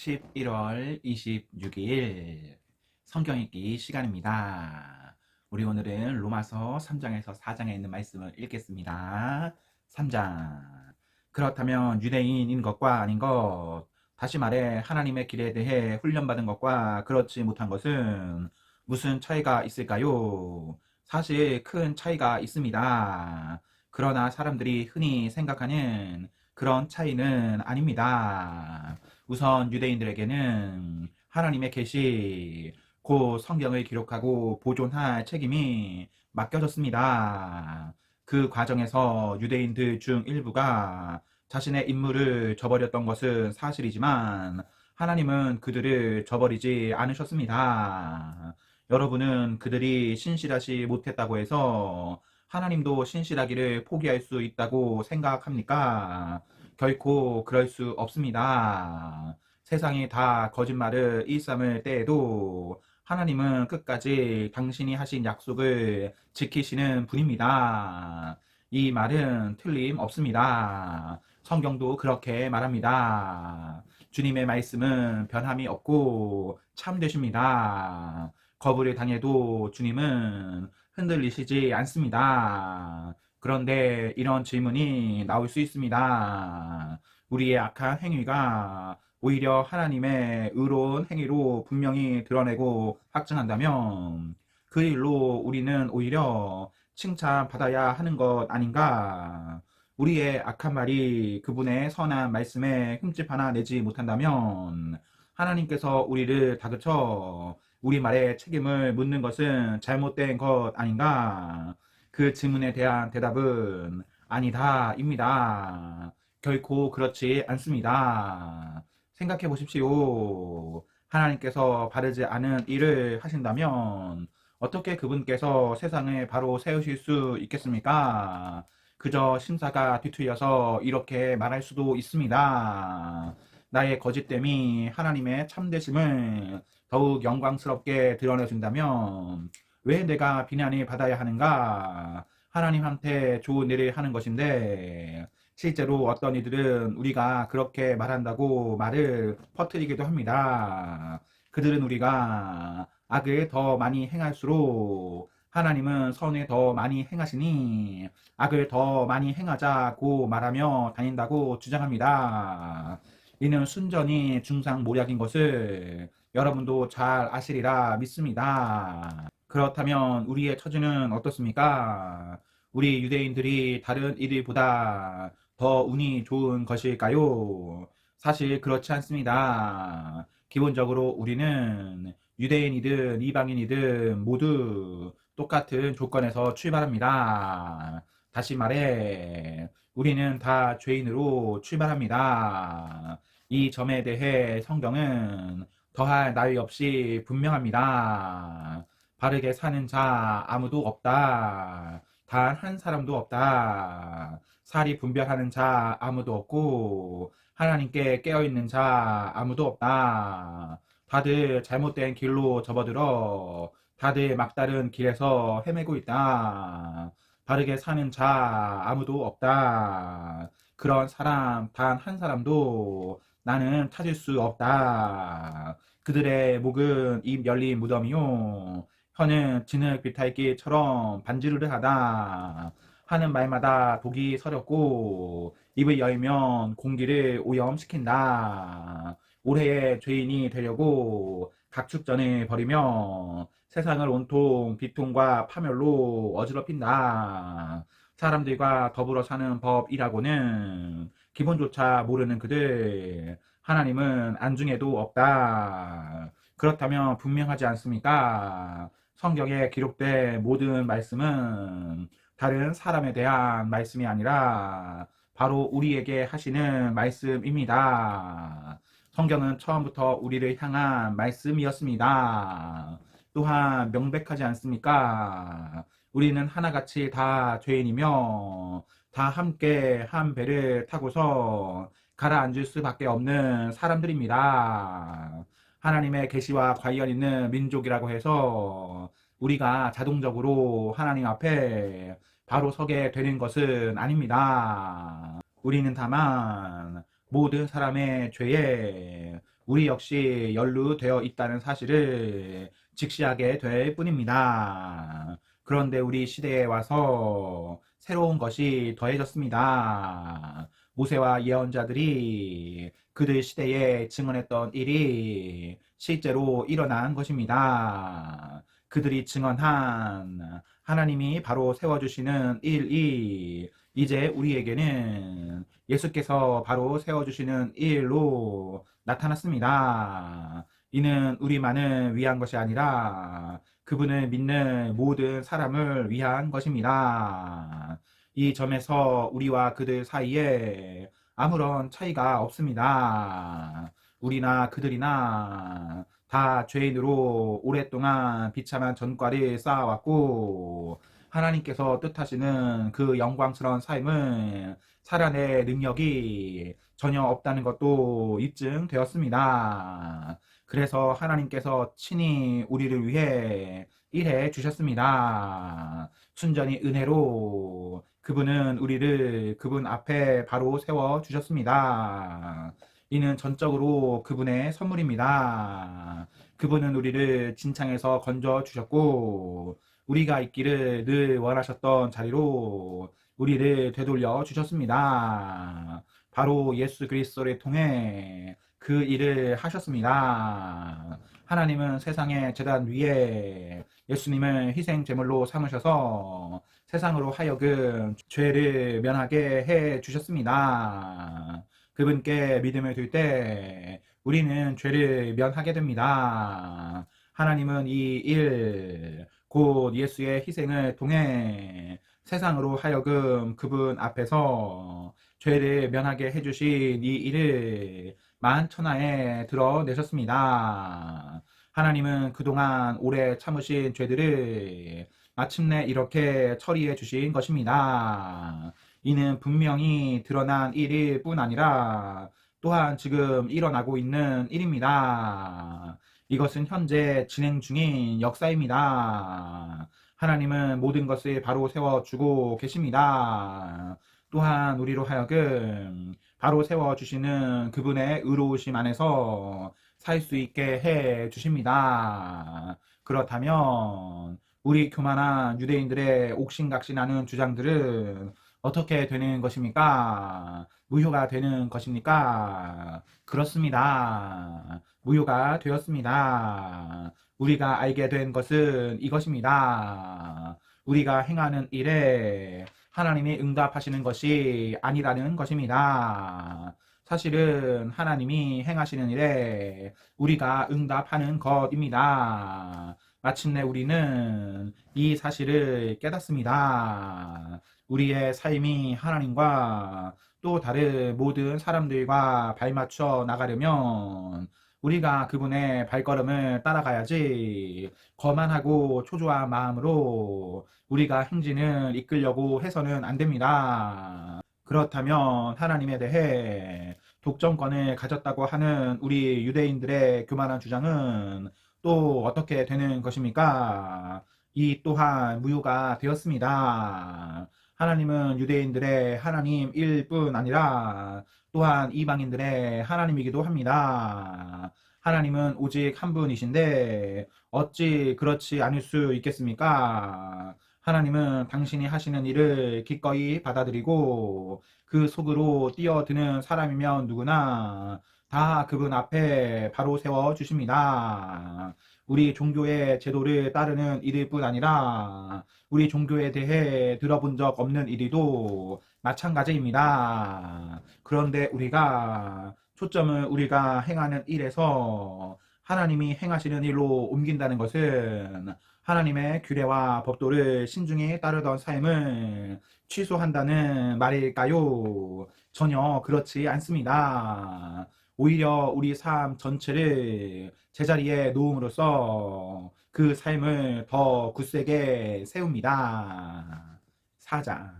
11월 26일 성경 읽기 시간입니다. 우리 오늘은 로마서 3장에서 4장에 있는 말씀을 읽겠습니다. 3장. 그렇다면 유대인인 것과 아닌 것, 다시 말해 하나님의 길에 대해 훈련받은 것과 그렇지 못한 것은 무슨 차이가 있을까요? 사실 큰 차이가 있습니다. 그러나 사람들이 흔히 생각하는 그런 차이는 아닙니다. 우선 유대인들에게는 하나님의 계시, 곧 성경을 기록하고 보존할 책임이 맡겨졌습니다. 그 과정에서 유대인들 중 일부가 자신의 임무를 저버렸던 것은 사실이지만 하나님은 그들을 저버리지 않으셨습니다. 여러분은 그들이 신실하지 못했다고 해서 하나님도 신실하기를 포기할 수 있다고 생각합니까? 결코 그럴 수 없습니다. 세상이 다 거짓말을 일삼을 때에도 하나님은 끝까지 당신이 하신 약속을 지키시는 분입니다. 이 말은 틀림없습니다. 성경도 그렇게 말합니다. 주님의 말씀은 변함이 없고 참되십니다. 거부를 당해도 주님은 흔들리시지 않습니다. 그런데 이런 질문이 나올 수 있습니다. 우리의 악한 행위가 오히려 하나님의 의로운 행위로 분명히 드러내고 확증한다면 그 일로 우리는 오히려 칭찬받아야 하는 것 아닌가? 우리의 악한 말이 그분의 선한 말씀에 흠집 하나 내지 못한다면 하나님께서 우리를 다그쳐 우리 말에 책임을 묻는 것은 잘못된 것 아닌가? 그 질문에 대한 대답은 아니다입니다. 결코 그렇지 않습니다. 생각해 보십시오. 하나님께서 바르지 않은 일을 하신다면 어떻게 그분께서 세상을 바로 세우실 수 있겠습니까? 그저 심사가 뒤틀려서 이렇게 말할 수도 있습니다. 나의 거짓됨이 하나님의 참되심을 더욱 영광스럽게 드러내준다면 왜 내가 비난을 받아야 하는가? 하나님한테 좋은 일을 하는 것인데 실제로 어떤 이들은 우리가 그렇게 말한다고 말을 퍼뜨리기도 합니다. 그들은 우리가 악을 더 많이 행할수록 하나님은 선을 더 많이 행하시니 악을 더 많이 행하자고 말하며 다닌다고 주장합니다. 이는 순전히 중상모략인 것을 여러분도 잘 아시리라 믿습니다. 그렇다면 우리의 처지는 어떻습니까? 우리 유대인들이 다른 이들보다 더 운이 좋은 것일까요? 사실 그렇지 않습니다. 기본적으로 우리는 유대인이든 이방인이든 모두 똑같은 조건에서 출발합니다. 다시 말해, 우리는 다 죄인으로 출발합니다. 이 점에 대해 성경은 더할 나위 없이 분명합니다. 바르게 사는 자 아무도 없다. 단 한 사람도 없다. 사리 분별하는 자 아무도 없고 하나님께 깨어있는 자 아무도 없다. 다들 잘못된 길로 접어들어 다들 막다른 길에서 헤매고 있다. 바르게 사는 자 아무도 없다. 그런 사람 단 한 사람도 나는 찾을 수 없다. 그들의 목은 입 열린 무덤이요. 혀는 진흙 비탈기처럼 반지르르하다. 하는 말마다 독이 서렸고 입을 열면 공기를 오염시킨다. 올해의 죄인이 되려고 각축전을 벌이며 세상을 온통 비통과 파멸로 어지럽힌다. 사람들과 더불어 사는 법이라고는 기본조차 모르는 그들, 하나님은 안중에도 없다. 그렇다면 분명하지 않습니까? 성경에 기록된 모든 말씀은 다른 사람에 대한 말씀이 아니라 바로 우리에게 하시는 말씀입니다. 성경은 처음부터 우리를 향한 말씀이었습니다. 또한 명백하지 않습니까? 우리는 하나같이 다 죄인이며 다 함께 한 배를 타고서 가라앉을 수밖에 없는 사람들입니다. 하나님의 계시와 관련 있는 민족이라고 해서 우리가 자동적으로 하나님 앞에 바로 서게 되는 것은 아닙니다. 우리는 다만 모든 사람의 죄에 우리 역시 연루되어 있다는 사실을 직시하게 될 뿐입니다. 그런데 우리 시대에 와서 새로운 것이 더해졌습니다. 모세와 예언자들이 그들 시대에 증언했던 일이 실제로 일어난 것입니다. 그들이 증언한 하나님이 바로 세워주시는 일이 이제 우리에게는 예수께서 바로 세워주시는 일로 나타났습니다. 이는 우리만을 위한 것이 아니라 그분을 믿는 모든 사람을 위한 것입니다. 이 점에서 우리와 그들 사이에 아무런 차이가 없습니다. 우리나 그들이나 다 죄인으로 오랫동안 비참한 전과를 쌓아왔고 하나님께서 뜻하시는 그 영광스러운 삶을 살아낼 능력이 전혀 없다는 것도 입증되었습니다. 그래서 하나님께서 친히 우리를 위해 일해 주셨습니다. 순전히 은혜로 그분은 우리를 그분 앞에 바로 세워 주셨습니다. 이는 전적으로 그분의 선물입니다. 그분은 우리를 진창에서 건져 주셨고 우리가 있기를 늘 원하셨던 자리로 우리를 되돌려 주셨습니다. 바로 예수 그리스도를 통해 그 일을 하셨습니다. 하나님은 세상의 제단 위에 예수님을 희생 제물로 삼으셔서 세상으로 하여금 죄를 면하게 해 주셨습니다. 그분께 믿음을 둘 때 우리는 죄를 면하게 됩니다. 하나님은 이 일, 곧 예수의 희생을 통해 세상으로 하여금 그분 앞에서 죄를 면하게 해주신 이 일을 만천하에 드러내셨습니다. 하나님은 그동안 오래 참으신 죄들을 마침내 이렇게 처리해 주신 것입니다. 이는 분명히 드러난 일일 뿐 아니라 또한 지금 일어나고 있는 일입니다. 이것은 현재 진행 중인 역사입니다. 하나님은 모든 것을 바로 세워주고 계십니다. 또한 우리로 하여금 바로 세워주시는 그분의 의로우심 안에서 살 수 있게 해 주십니다. 그렇다면 우리 교만한 유대인들의 옥신각신하는 주장들은 어떻게 되는 것입니까? 무효가 되는 것입니까? 그렇습니다. 무효가 되었습니다. 우리가 알게 된 것은 이것입니다. 우리가 행하는 일에 하나님이 응답하시는 것이 아니라는 것입니다. 사실은 하나님이 행하시는 일에 우리가 응답하는 것입니다. 마침내 우리는 이 사실을 깨닫습니다. 우리의 삶이 하나님과 또 다른 모든 사람들과 발맞춰 나가려면 우리가 그분의 발걸음을 따라가야지 거만하고 초조한 마음으로 우리가 행진을 이끌려고 해서는 안 됩니다. 그렇다면 하나님에 대해 독점권을 가졌다고 하는 우리 유대인들의 교만한 주장은 또 어떻게 되는 것입니까? 이 또한 무효가 되었습니다. 하나님은 유대인들의 하나님일 뿐 아니라 또한 이방인들의 하나님이기도 합니다. 하나님은 오직 한 분이신데 어찌 그렇지 않을 수 있겠습니까? 하나님은 당신이 하시는 일을 기꺼이 받아들이고 그 속으로 뛰어드는 사람이면 누구나 다 그분 앞에 바로 세워 주십니다. 우리 종교의 제도를 따르는 일일 뿐 아니라 우리 종교에 대해 들어본 적 없는 일이도 마찬가지입니다. 그런데 우리가 초점을 우리가 행하는 일에서 하나님이 행하시는 일로 옮긴다는 것은 하나님의 규례와 법도를 신중히 따르던 삶을 취소한다는 말일까요? 전혀 그렇지 않습니다. 오히려 우리 삶 전체를 제자리에 놓음으로써 그 삶을 더 굳세게 세웁니다. 4장.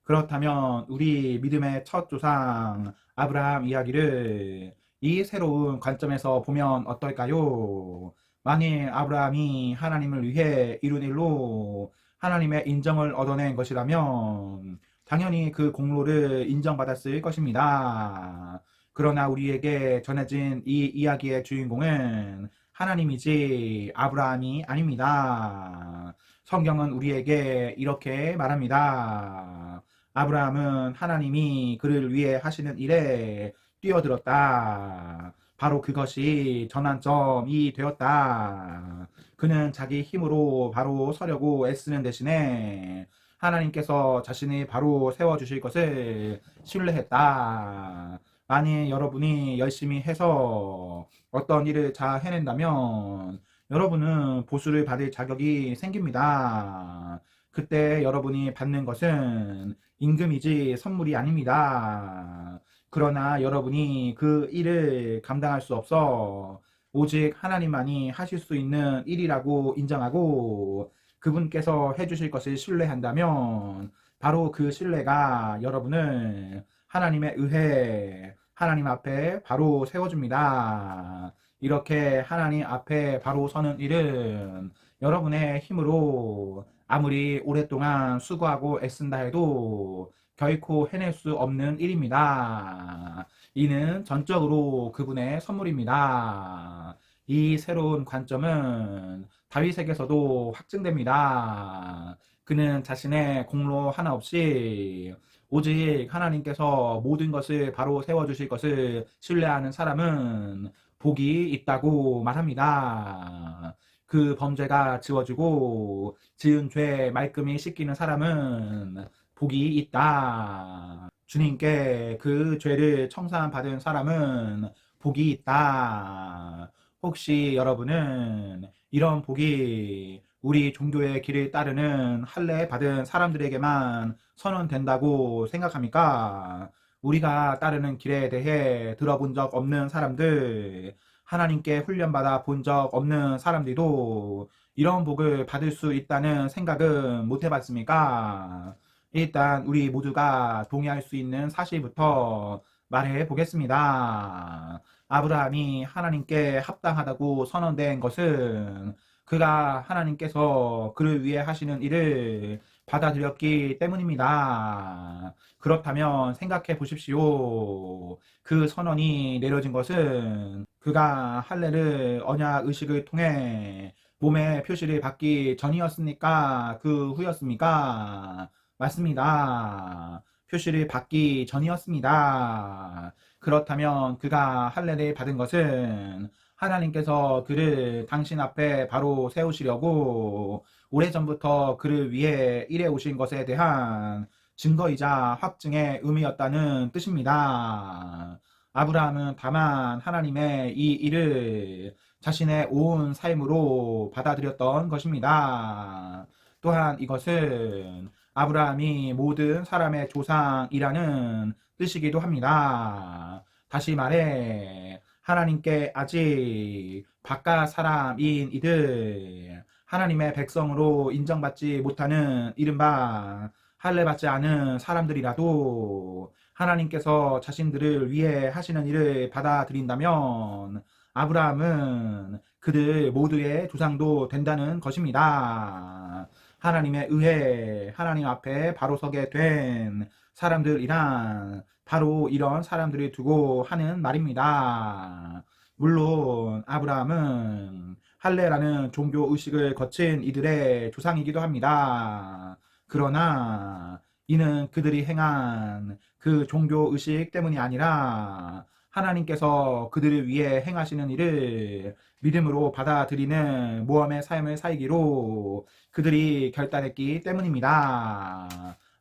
그렇다면 우리 믿음의 첫 조상 아브라함 이야기를 이 새로운 관점에서 보면 어떨까요? 만일 아브라함이 하나님을 위해 이룬 일로 하나님의 인정을 얻어낸 것이라면 당연히 그 공로를 인정받았을 것입니다. 그러나 우리에게 전해진 이 이야기의 주인공은 하나님이지 아브라함이 아닙니다. 성경은 우리에게 이렇게 말합니다. 아브라함은 하나님이 그를 위해 하시는 일에 뛰어들었다. 바로 그것이 전환점이 되었다. 그는 자기 힘으로 바로 서려고 애쓰는 대신에 하나님께서 자신이 바로 세워주실 것을 신뢰했다. 만일 여러분이 열심히 해서 어떤 일을 잘 해낸다면 여러분은 보수를 받을 자격이 생깁니다. 그때 여러분이 받는 것은 임금이지 선물이 아닙니다. 그러나 여러분이 그 일을 감당할 수 없어 오직 하나님만이 하실 수 있는 일이라고 인정하고 그분께서 해주실 것을 신뢰한다면 바로 그 신뢰가 여러분을 하나님에 의해 하나님 앞에 바로 세워줍니다. 이렇게 하나님 앞에 바로 서는 일은 여러분의 힘으로 아무리 오랫동안 수고하고 애쓴다 해도 결코 해낼 수 없는 일입니다. 이는 전적으로 그분의 선물입니다. 이 새로운 관점은 다윗에게서도 확증됩니다. 그는 자신의 공로 하나 없이 오직 하나님께서 모든 것을 바로 세워주실 것을 신뢰하는 사람은 복이 있다고 말합니다. 그 범죄가 지워지고 지은 죄 말끔히 씻기는 사람은 복이 있다. 주님께 그 죄를 청산받은 사람은 복이 있다. 혹시 여러분은 이런 복이 우리 종교의 길을 따르는 할례 받은 사람들에게만 선언된다고 생각합니까? 우리가 따르는 길에 대해 들어본 적 없는 사람들, 하나님께 훈련받아 본 적 없는 사람들도 이런 복을 받을 수 있다는 생각은 못 해봤습니까? 일단 우리 모두가 동의할 수 있는 사실부터 말해 보겠습니다. 아브라함이 하나님께 합당하다고 선언된 것은 그가 하나님께서 그를 위해 하시는 일을 받아들였기 때문입니다. 그렇다면 생각해 보십시오. 그 선언이 내려진 것은 그가 할례를 언약 의식을 통해 몸의 표시를 받기 전이었습니까? 그 후였습니까? 맞습니다. 표시를 받기 전이었습니다. 그렇다면 그가 할례를 받은 것은 하나님께서 그를 당신 앞에 바로 세우시려고 오래전부터 그를 위해 일해 오신 것에 대한 증거이자 확증의 의미였다는 뜻입니다. 아브라함은 다만 하나님의 이 일을 자신의 온 삶으로 받아들였던 것입니다. 또한 이것은 아브라함이 모든 사람의 조상이라는 뜻이기도 합니다. 다시 말해 하나님께 아직 바깥 사람인 이들, 하나님의 백성으로 인정받지 못하는 이른바 할례받지 않은 사람들이라도 하나님께서 자신들을 위해 하시는 일을 받아들인다면 아브라함은 그들 모두의 조상도 된다는 것입니다. 하나님에 의해 하나님 앞에 바로 서게 된 사람들이란 바로 이런 사람들을 두고 하는 말입니다. 물론 아브라함은 할례라는 종교 의식을 거친 이들의 조상이기도 합니다. 그러나 이는 그들이 행한 그 종교 의식 때문이 아니라 하나님께서 그들을 위해 행하시는 일을 믿음으로 받아들이는 모험의 삶을 살기로 그들이 결단했기 때문입니다.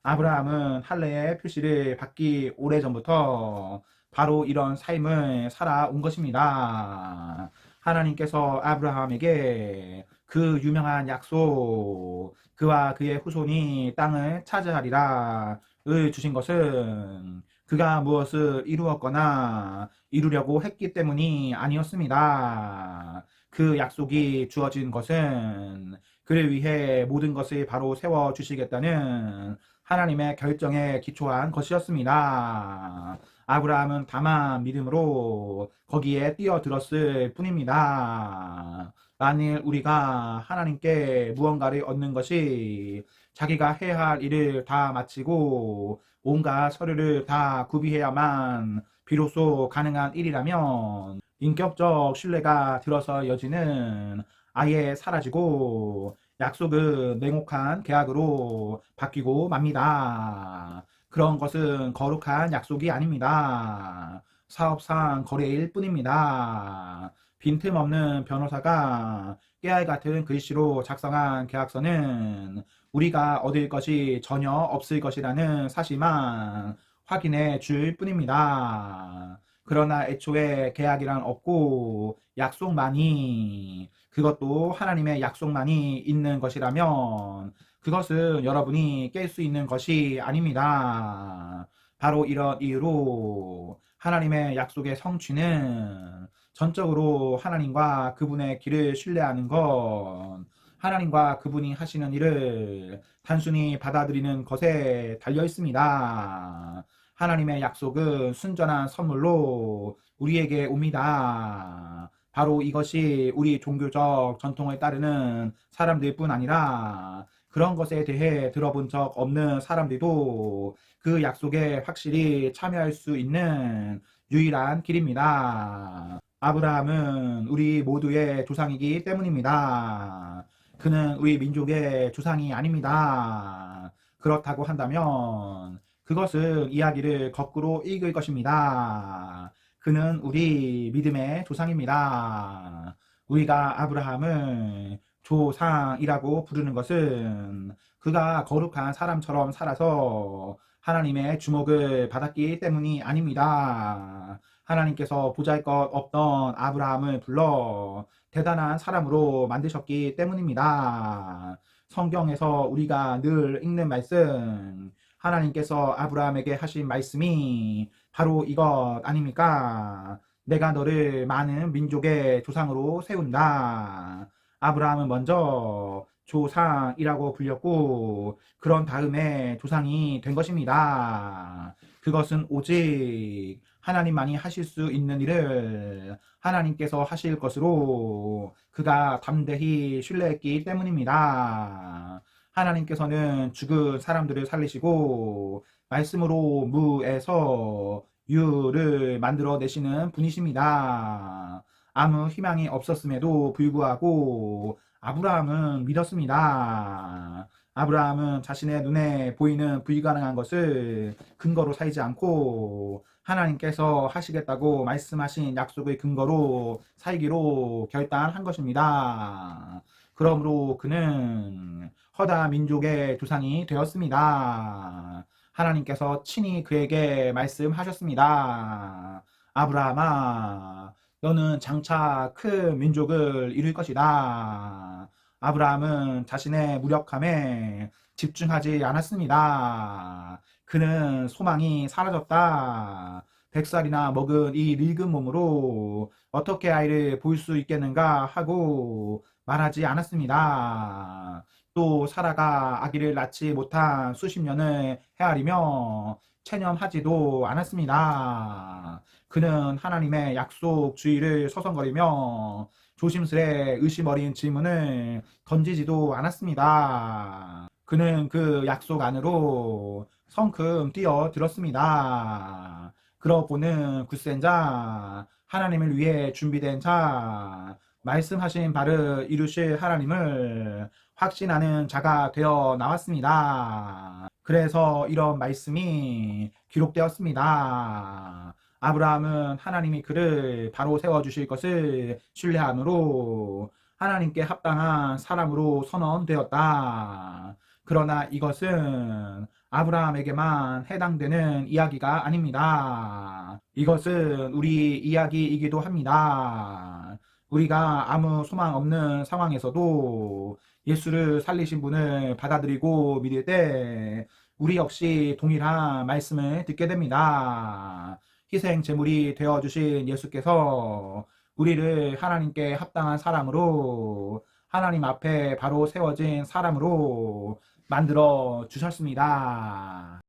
아브라함은 할례의 표시를 받기 오래전부터 바로 이런 삶을 살아온 것입니다. 하나님께서 아브라함에게 그 유명한 약속, 그와 그의 후손이 땅을 차지하리라 을 주신 것은 그가 무엇을 이루었거나 이루려고 했기 때문이 아니었습니다. 그 약속이 주어진 것은 그를 위해 모든 것을 바로 세워 주시겠다는 하나님의 결정에 기초한 것이었습니다. 아브라함은 다만 믿음으로 거기에 뛰어들었을 뿐입니다. 만일 우리가 하나님께 무언가를 얻는 것이 자기가 해야 할 일을 다 마치고 온갖 서류를 다 구비해야만 비로소 가능한 일이라면 인격적 신뢰가 들어서 여지는 아예 사라지고 약속은 냉혹한 계약으로 바뀌고 맙니다. 그런 것은 거룩한 약속이 아닙니다. 사업상 거래일 뿐입니다. 빈틈없는 변호사가 깨알 같은 글씨로 작성한 계약서는 우리가 얻을 것이 전혀 없을 것이라는 사실만 확인해 줄 뿐입니다. 그러나 애초에 계약이란 없고 약속만이, 그것도 하나님의 약속만이 있는 것이라면 그것은 여러분이 깰 수 있는 것이 아닙니다. 바로 이런 이유로 하나님의 약속의 성취는 전적으로 하나님과 그분의 길을 신뢰하는 것, 하나님과 그분이 하시는 일을 단순히 받아들이는 것에 달려 있습니다. 하나님의 약속은 순전한 선물로 우리에게 옵니다. 바로 이것이 우리 종교적 전통을 따르는 사람들뿐 아니라 그런 것에 대해 들어본 적 없는 사람들도 그 약속에 확실히 참여할 수 있는 유일한 길입니다. 아브라함은 우리 모두의 조상이기 때문입니다. 그는 우리 민족의 조상이 아닙니다. 그렇다고 한다면 그것은 이야기를 거꾸로 읽을 것입니다. 그는 우리 믿음의 조상입니다. 우리가 아브라함을 조상이라고 부르는 것은 그가 거룩한 사람처럼 살아서 하나님의 주목을 받았기 때문이 아닙니다. 하나님께서 보잘것없던 아브라함을 불러 대단한 사람으로 만드셨기 때문입니다. 성경에서 우리가 늘 읽는 말씀, 하나님께서 아브라함에게 하신 말씀이 바로 이것 아닙니까? 내가 너를 많은 민족의 조상으로 세운다. 아브라함은 먼저 조상이라고 불렸고 그런 다음에 조상이 된 것입니다. 그것은 오직 하나님만이 하실 수 있는 일을 하나님께서 하실 것으로 그가 담대히 신뢰했기 때문입니다. 하나님께서는 죽은 사람들을 살리시고 말씀으로 무에서 유를 만들어내시는 분이십니다. 아무 희망이 없었음에도 불구하고 아브라함은 믿었습니다. 아브라함은 자신의 눈에 보이는 불가능한 것을 근거로 삼지 않고 하나님께서 하시겠다고 말씀하신 약속의 근거로 살기로 결단한 것입니다. 그러므로 그는 허다 민족의 조상이 되었습니다. 하나님께서 친히 그에게 말씀하셨습니다. 아브라함아, 너는 장차 큰 민족을 이룰 것이다. 아브라함은 자신의 무력함에 집중하지 않았습니다. 그는 소망이 사라졌다. 100살이나 먹은 이 늙은 몸으로 어떻게 아이를 볼 수 있겠는가 하고 말하지 않았습니다. 또 사라가 아기를 낳지 못한 수십 년을 헤아리며 체념하지도 않았습니다. 그는 하나님의 약속주의를 서성거리며 조심스레 의심 어린 질문을 던지지도 않았습니다. 그는 그 약속 안으로 성큼 뛰어들었습니다. 그러 보는 굳센 자, 하나님을 위해 준비된 자, 말씀하신 바를 이루실 하나님을 확신하는 자가 되어 나왔습니다. 그래서 이런 말씀이 기록되었습니다. 아브라함은 하나님이 그를 바로 세워주실 것을 신뢰함으로 하나님께 합당한 사람으로 선언되었다. 그러나 이것은 아브라함에게만 해당되는 이야기가 아닙니다. 이것은 우리 이야기이기도 합니다. 우리가 아무 소망 없는 상황에서도 예수를 살리신 분을 받아들이고 믿을 때 우리 역시 동일한 말씀을 듣게 됩니다. 희생 제물이 되어 주신 예수께서 우리를 하나님께 합당한 사람으로 하나님 앞에 바로 세워진 사람으로 만들어 주셨습니다.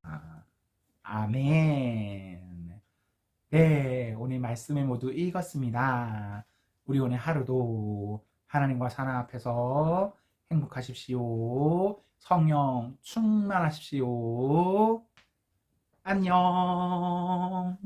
아멘. 네, 오늘 말씀을 모두 읽었습니다. 우리 오늘 하루도 하나님과 사랑 앞에서 행복하십시오. 성령 충만하십시오. 안녕.